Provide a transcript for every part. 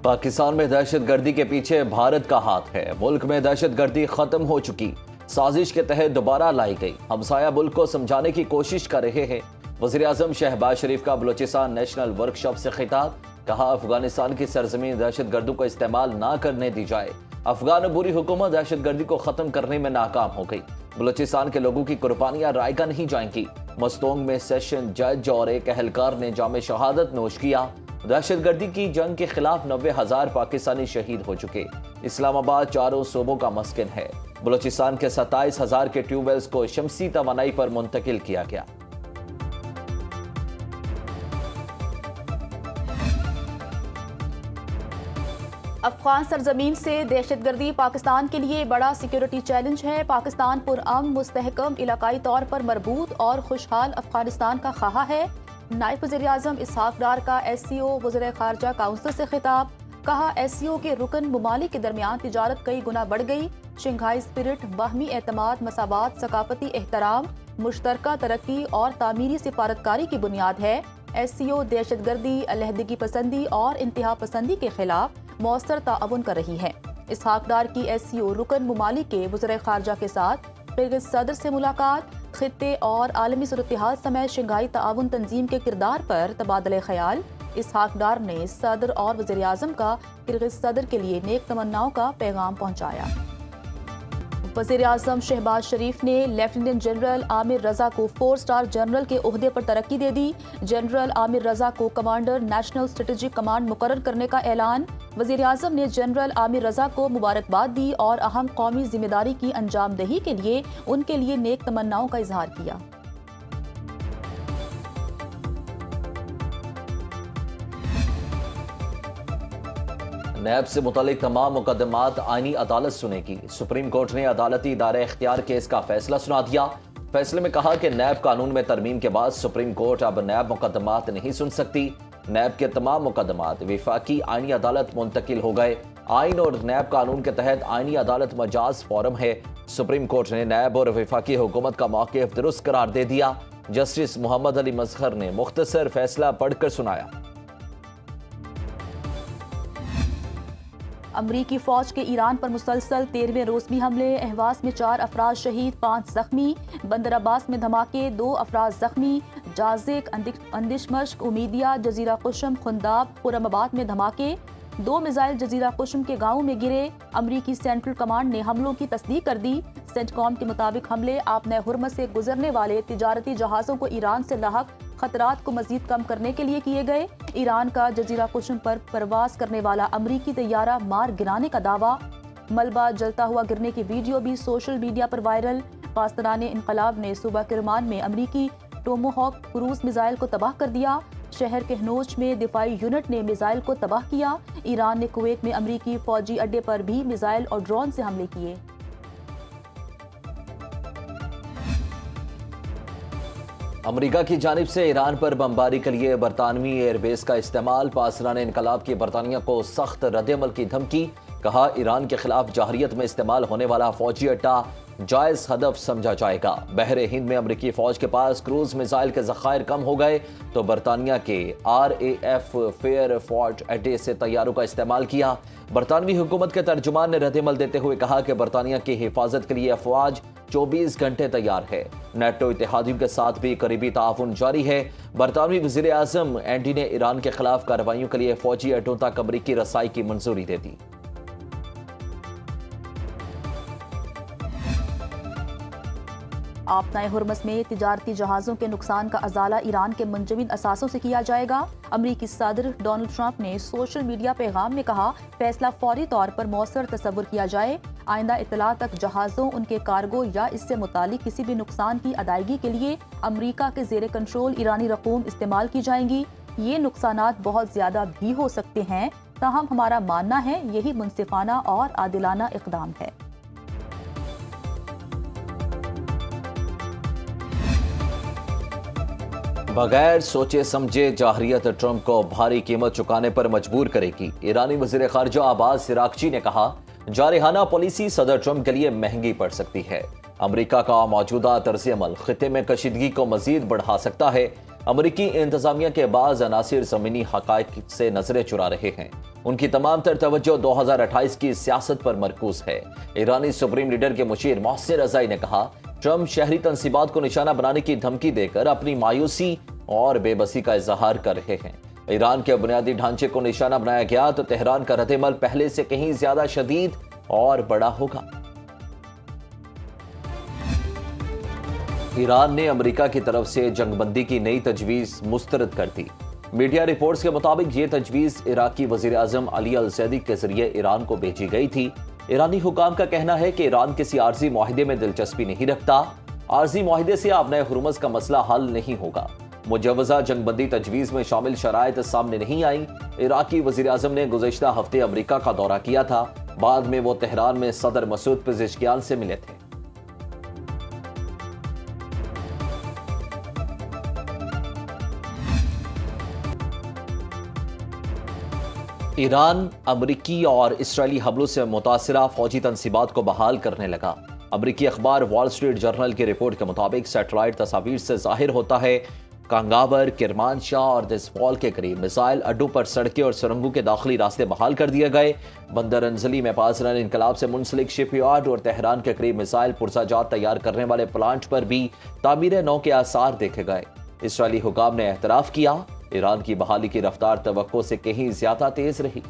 پاکستان میں دہشت گردی کے پیچھے بھارت کا ہاتھ ہے۔ ملک میں دہشت گردی ختم ہو چکی، سازش کے تحت دوبارہ لائی گئی۔ ہمسایہ ملک کو سمجھانے کی کوشش کر رہے ہیں۔ وزیر اعظم شہباز شریف کا بلوچستان نیشنل ورکشاپ سے خطاب، کہا افغانستان کی سرزمین دہشت گردوں کو استعمال نہ کرنے دی جائے۔ افغان عبوری حکومت دہشت گردی کو ختم کرنے میں ناکام ہو گئی۔ بلوچستان کے لوگوں کی قربانیاں رائگاں نہیں جائیں گی۔ مستونگ میں سیشن جج اور ایک اہلکار نے جام شہادت نوش کیا۔ دہشت گردی کی جنگ کے خلاف 90,000 پاکستانی شہید ہو چکے۔ اسلام آباد چاروں صوبوں کا مسکن ہے۔ بلوچستان کے 27,000 کے ٹیوب ویلز کو شمسی توانائی پر منتقل کیا گیا۔ افغان سرزمین سے دہشت گردی پاکستان کے لیے بڑا سیکیورٹی چیلنج ہے۔ پاکستان پرامن، مستحکم، علاقائی طور پر مربوط اور خوشحال افغانستان کا خواہاں ہے۔ نائب وزیر اعظم اسحاق ڈار کا SCO وزیر خارجہ کونسل سے خطاب، کہا SCO کے رکن ممالک کے درمیان تجارت کئی گنا بڑھ گئی۔ شنگھائی اسپرٹ باہمی اعتماد، مساوات، ثقافتی احترام، مشترکہ ترقی اور تعمیری سفارتکاری کی بنیاد ہے۔ SCO دہشت گردی، علیحدگی پسندی اور انتہا پسندی کے خلاف مؤثر تعاون کر رہی ہے۔ اسحاق ڈار کی SCO رکن ممالک کے وزیر خارجہ کے ساتھ کرغز صدر سے ملاقات، خطے اور عالمی صورتحال سمیت شنگھائی تعاون تنظیم کے کردار پر تبادلہ خیال۔ اسحاق ڈار نے صدر اور وزیر اعظم کا کرغز صدر کے لیے نیک تمناؤں کا پیغام پہنچایا۔ وزیر اعظم شہباز شریف نے لیفٹیننٹ جنرل عامر رضا کو 4 اسٹار جنرل کے عہدے پر ترقی دے دی۔ جنرل عامر رضا کو کمانڈر نیشنل اسٹریٹجک کمانڈ مقرر کرنے کا اعلان۔ وزیر اعظم نے جنرل عامر رضا کو مبارکباد دی اور اہم قومی ذمہ داری کی انجام دہی کے لیے ان کے لیے نیک تمناؤں کا اظہار کیا۔ نیب سے متعلق تمام مقدمات آئینی عدالت سنے گی۔ سپریم کورٹ نے عدالتی دائرہ اختیار کیس کا فیصلہ سنا دیا۔ فیصلے میں کہا کہ نیب قانون میں ترمیم کے بعد سپریم کورٹ اب نیب مقدمات نہیں سن سکتی۔ نیب کے تمام مقدمات وفاقی آئینی عدالت منتقل ہو گئے۔ آئین اور نیب قانون کے تحت آئینی عدالت مجاز فورم ہے۔ سپریم کورٹ نے نیب اور وفاقی حکومت کا موقف درست قرار دے دیا۔ جسٹس محمد علی مظہر نے مختصر فیصلہ پڑھ کر سنایا۔ امریکی فوج کے ایران پر مسلسل 13ویں روز بھی حملے، اہواز میں 4 افراد شہید، 5 زخمی۔ بندر عباس میں دھماکے، 2 افراد زخمی۔ جازک، اندشمشق، امیدیہ، جزیرہ قشم، خنداب، خرم آباد میں دھماکے، 2 میزائل جزیرہ قشم کے گاؤں میں گرے۔ امریکی سینٹرل کمانڈ نے حملوں کی تصدیق کر دی۔ سینٹ کام کے مطابق حملے آبنۂ ہرمز سے گزرنے والے تجارتی جہازوں کو ایران سے لاحق خطرات کو مزید کم کرنے کے لیے کیے گئے۔ ایران کا جزیرہ قشم پر پرواز کرنے والا امریکی طیارہ مار گرانے کا دعویٰ۔ ملبہ جلتا ہوا گرنے کی ویڈیو بھی سوشل میڈیا پر وائرل۔ پاسداران انقلاب نے صوبہ کرمان میں امریکی ٹوموہاک کروز میزائل کو تباہ کر دیا۔ شہر کہنوج میں دفاعی یونٹ نے میزائل کو تباہ کیا۔ ایران نے کویت میں امریکی فوجی اڈے پر بھی میزائل اور ڈرون سے حملے کیے۔ امریکہ کی جانب سے ایران پر بمباری کے لیے برطانوی ایئر بیس کا استعمال، پاسداران انقلاب کی برطانیہ کو سخت رد عمل کی دھمکی، کہا ایران کے خلاف جارحیت میں استعمال ہونے والا فوجی اڈہ جائز ہدف سمجھا جائے گا۔ بحر ہند میں امریکی فوج کے پاس کروز میزائل کے ذخائر کم ہو گئے تو برطانیہ کے RAF فیئر فورٹ اڈے سے طیاروں کا استعمال کیا۔ برطانوی حکومت کے ترجمان نے رد عمل دیتے ہوئے کہا کہ برطانیہ کی حفاظت کے لیے افواج 24 گھنٹے تیار ہے۔ نیٹو اتحادیوں کے ساتھ بھی قریبی تعاون جاری ہے۔ برطانوی وزیر اعظم اینڈی نے ایران کے خلاف کارروائیوں کے لیے فوجی اڈوں تک امریکی رسائی کی منظوری دے دی۔ آبنائے ہرمز میں تجارتی جہازوں کے نقصان کا ازالہ ایران کے منجمد اثاثوں سے کیا جائے گا۔ امریکی صدر ڈونلڈ ٹرمپ نے سوشل میڈیا پیغام میں کہا، فیصلہ فوری طور پر مؤثر تصور کیا جائے۔ آئندہ اطلاع تک جہازوں، ان کے کارگو یا اس سے متعلق کسی بھی نقصان کی ادائیگی کے لیے امریکہ کے زیر کنٹرول ایرانی رقوم استعمال کی جائیں گی۔ یہ نقصانات بہت زیادہ بھی ہو سکتے ہیں، تاہم ہمارا ماننا ہے یہی منصفانہ اور عادلانہ اقدام ہے۔ بغیر سوچے سمجھے جارحیت ٹرمپ کو بھاری قیمت چکانے پر مجبور کرے گی۔ ایرانی وزیر خارجہ عباس عراقچی نے کہا، جارحانہ پالیسی صدر ٹرمپ کے لیے مہنگی پڑ سکتی ہے۔ امریکہ کا موجودہ طرز عمل خطے میں کشیدگی کو مزید بڑھا سکتا ہے۔ امریکی انتظامیہ کے بعض عناصر زمینی حقائق سے نظریں چرا رہے ہیں۔ ان کی تمام تر توجہ 2028 کی سیاست پر مرکوز ہے۔ ایرانی سپریم لیڈر کے مشیر محسن رضائی نے کہا، ٹرمپ شہری تنصیبات کو نشانہ بنانے کی دھمکی دے کر اپنی مایوسی اور بے بسی کا اظہار کر رہے ہیں۔ ایران کے بنیادی ڈھانچے کو نشانہ بنایا گیا تو تہران کا رد عمل پہلے سے کہیں زیادہ شدید اور بڑا ہوگا۔ ایران نے امریکہ کی طرف سے جنگ بندی کی نئی تجویز مسترد کر دی۔ میڈیا رپورٹس کے مطابق یہ تجویز عراقی وزیر اعظم علی الزیدی کے ذریعے ایران کو بھیجی گئی تھی۔ ایرانی حکام کا کہنا ہے کہ ایران کسی عارضی معاہدے میں دلچسپی نہیں رکھتا۔ عارضی معاہدے سے آبنائے ہرمز کا مسئلہ حل نہیں ہوگا۔ مجوزہ جنگ بندی تجویز میں شامل شرائط سامنے نہیں آئیں۔ عراقی وزیر اعظم نے گزشتہ ہفتے امریکہ کا دورہ کیا تھا۔ بعد میں وہ تہران میں صدر مسعود پزشکیان سے ملے تھے۔ ایران امریکی اور اسرائیلی حملوں سے متاثرہ فوجی تنصیبات کو بحال کرنے لگا۔ امریکی اخبار وال اسٹریٹ جرنل کی رپورٹ کے مطابق سیٹلائٹ تصاویر سے ظاہر ہوتا ہے کانگاور، کرمانشاہ اور دسفال کے قریب میزائل اڈوں پر سڑکیں اور سرنگوں کے داخلی راستے بحال کر دیے گئے۔ بندر انزلی میں پاسداران انقلاب سے منسلک شپ یارڈ اور تہران کے قریب میزائل پرزہ جات تیار کرنے والے پلانٹ پر بھی تعمیر نو کے آثار دیکھے گئے۔ اسرائیلی حکام نے اعتراف کیا، ایران کی بحالی کی رفتار توقع سے کہیں زیادہ تیز رہی۔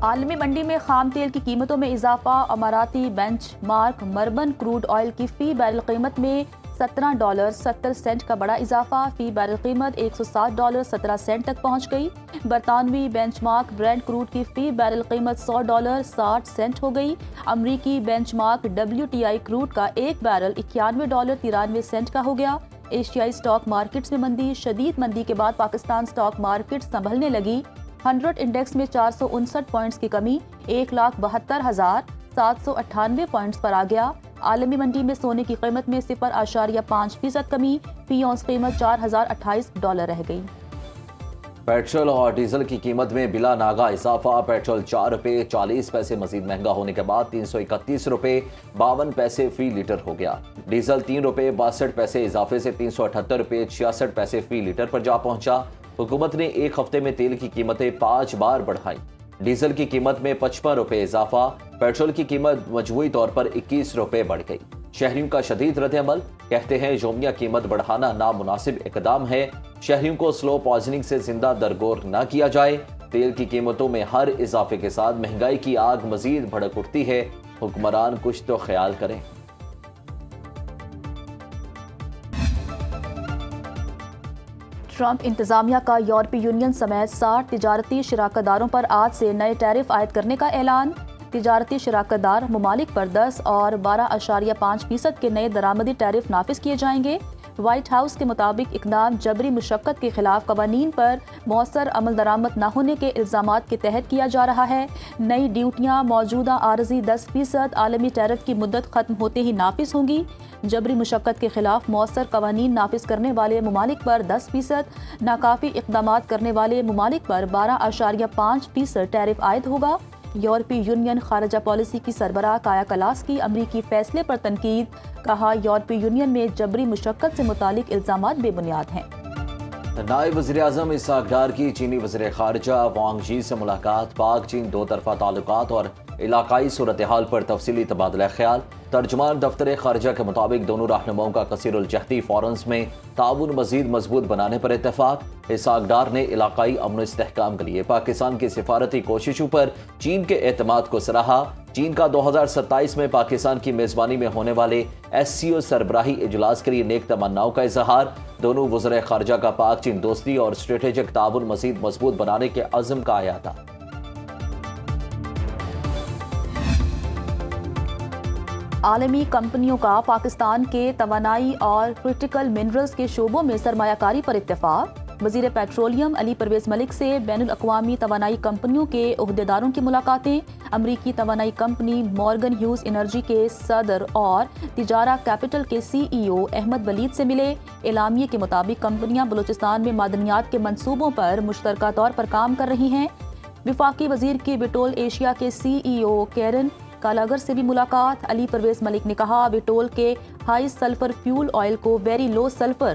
عالمی منڈی میں خام تیل کی قیمتوں میں اضافہ۔ اماراتی بینچ مارک مربن کروڈ آئل کی فی بیرل قیمت میں $17.70 کا بڑا اضافہ، فی بیرل قیمت $107.17 تک پہنچ گئی۔ برطانوی بینچ مارک برینٹ کروڈ کی فی بیرل قیمت $100.60 ہو گئی۔ امریکی بینچ مارک WTI کروڈ کا ایک بیرل $91.93 کا ہو گیا۔ ایشیائی سٹاک مارکیٹس میں مندی۔ شدید مندی کے بعد پاکستان سٹاک مارکیٹ سنبھلنے لگی۔ 100 انڈیکس میں 459 پوائنٹس کی کمی، 1,72,798 پوائنٹس پر آ گیا۔ عالمی منڈی میں سونے کی قیمت میں 0.5% کمی، فی اونس قیمت $4,028 رہ گئی۔ پیٹرول اور ڈیزل کی قیمت میں بلا ناغہ اضافہ۔ پیٹرول ₹4.40 مزید مہنگا ہونے کے بعد ₹331.52 فی لیٹر ہو گیا۔ ڈیزل ₹3.62 اضافے سے ₹378.66 فی لیٹر پر جا پہنچا۔ حکومت نے ایک ہفتے میں تیل کی قیمتیں 5 بار بڑھائیں۔ ڈیزل کی قیمت میں ₹55 اضافہ، پیٹرول کی قیمت مجموعی طور پر ₹21 بڑھ گئی۔ شہریوں کا شدید رد عمل، کہتے ہیں یومیہ قیمت بڑھانا نامناسب اقدام ہے، شہریوں کو سلو پوائزننگ سے زندہ درگور نہ کیا جائے۔ تیل کی قیمتوں میں ہر اضافے کے ساتھ مہنگائی کی آگ مزید بھڑک اٹھتی ہے، حکمران کچھ تو خیال کریں۔ ٹرمپ انتظامیہ کا یورپی یونین سمیت 60 تجارتی شراکت داروں پر آج سے نئے ٹیرف عائد کرنے کا اعلان۔ تجارتی شراکت دار ممالک پر 10 اور 12.5% کے نئے درآمدی ٹیرف نافذ کیے جائیں گے۔ وائٹ ہاؤس کے مطابق اقدام جبری مشقت کے خلاف قوانین پر مؤثر عمل درآمد نہ ہونے کے الزامات کے تحت کیا جا رہا ہے۔ نئی ڈیوٹیاں موجودہ عارضی 10% عالمی ٹیرف کی مدت ختم ہوتے ہی نافذ ہوں گی۔ جبری مشقت کے خلاف مؤثر قوانین نافذ کرنے والے ممالک پر 10%، ناکافی اقدامات کرنے والے ممالک پر 12.5% ٹیرف عائد ہوگا۔ یورپی یونین خارجہ پالیسی کی سربراہ کایا کلاس کی امریکی فیصلے پر تنقید، کہا یورپی یونین میں جبری مشقت سے متعلق الزامات بے بنیاد ہیں۔ نائب وزیر اعظم اسحاق ڈار کی چینی وزیر خارجہ وانگ یی سے ملاقات۔ پاک چین دو طرفہ تعلقات اور علاقائی صورتحال پر تفصیلی تبادلہ خیال۔ ترجمان دفتر خارجہ کے مطابق دونوں رہنماؤں کا کثیر الجہتی فورمز میں تعاون مزید مضبوط بنانے پر اتفاق۔ اسحاق ڈار نے علاقائی امن و استحکام کے لیے پاکستان کی سفارتی کوششوں پر چین کے اعتماد کو سراہا۔ چین کا 2027 میں پاکستان کی میزبانی میں ہونے والے SCO سربراہی اجلاس کے لیے نیک تمناؤں کا اظہار۔ دونوں وزرائے خارجہ کا پاک چین دوستی اور اسٹریٹجک تعاون مزید مضبوط بنانے کے عزم کا اعادہ۔ عالمی کمپنیوں کا پاکستان کے توانائی اور کرٹیکل منرلز کے شعبوں میں سرمایہ کاری پر اتفاق۔ وزیر پیٹرولیم علی پرویز ملک سے بین الاقوامی توانائی کمپنیوں کے عہدیداروں کی ملاقاتیں۔ امریکی توانائی کمپنی مورگن ہیوز انرجی کے صدر اور تجارہ کیپٹل کے CEO احمد ولید سے ملے۔ اعلامیے کے مطابق کمپنیاں بلوچستان میں معدنیات کے منصوبوں پر مشترکہ طور پر کام کر رہی ہیں۔ وفاقی وزیر کی وٹول ایشیا کے CEO کیرن کالاگر سے بھی ملاقات۔ علی پرویز ملک نے کہا وٹول کے ہائی سلفر فیول آئل کو ویری لو سلفر